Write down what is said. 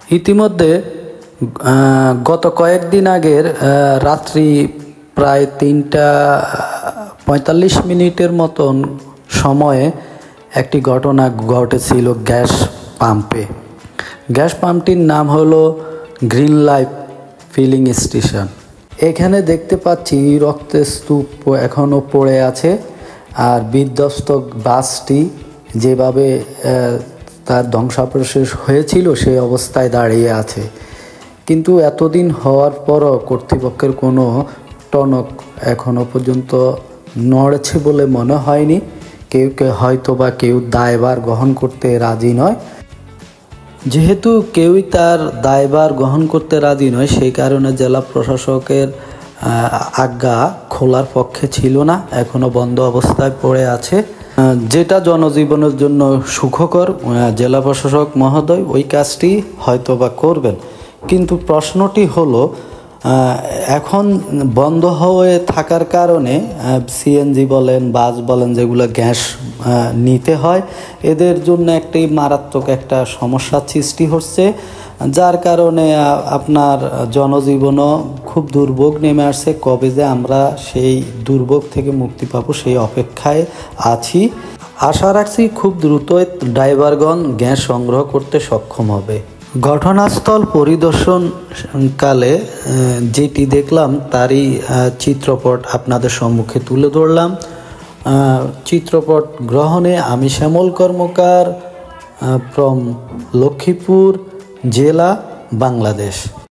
ইতিমধ্যে গত কয়েকদিন আগের রাত্রি প্রায় 3টা 45 মিনিটের মতন সময়ে একটি ঘটনা ঘটেছিল গ্যাস পাম্পে। গ্যাস পাম্পটির নাম হলো গ্রিন লাইফ ফিলিং স্টেশন। এখানে দেখতে পাচ্ছি রক্তের স্তূপ এখনও পড়ে আছে, আর বিধ্বস্ত বাসটি যেভাবে তার ধ্বংসাবশেষ হয়েছিল সেই অবস্থায় দাঁড়িয়ে আছে। কিন্তু এতদিন হওয়ার পরও কর্তৃপক্ষের কোনো টনক এখনও পর্যন্ত নড়েছে বলে মনে হয়নি। হয়তো বা কেউ দায়ভার গ্রহণ করতে রাজি নয়। যেহেতু কেউই তার দায়ভার গ্রহণ করতে রাজি নয়, সেই কারণে জেলা প্রশাসকের আজ্ঞা খোলার পক্ষে ছিল না, এখনও বন্ধ অবস্থায় পড়ে আছে, যেটা জনজীবনের জন্য সুখকর। জেলা প্রশাসক মহোদয় ওই কাজটি হয়তো বা করবেন। কিন্তু প্রশ্নটি হলো, এখন বন্ধ হয়ে থাকার কারণে সিএনজি বলেন, বাস বলেন, যেগুলো গ্যাস নিতে হয়, এদের জন্য একটি মারাত্মক একটা সমস্যার সৃষ্টি হচ্ছে, যার কারণে আপনার জনজীবনও খুব দুর্ভোগ নেমে আসছে। কবে যে আমরা সেই দুর্ভোগ থেকে মুক্তি পাবো সেই অপেক্ষায় আছি। আশা রাখছি খুব দ্রুতই ড্রাইভারগণ গ্যাস সংগ্রহ করতে সক্ষম হবে। ঘটনাস্থল পরিদর্শনকালে যেটি দেখলাম তারই চিত্রপট আপনাদের সম্মুখে তুলে ধরলাম। চিত্রপট গ্রহণে আমি শ্যামল কর্মকার, ফ্রম লক্ষ্মীপুর জেলা, বাংলাদেশ।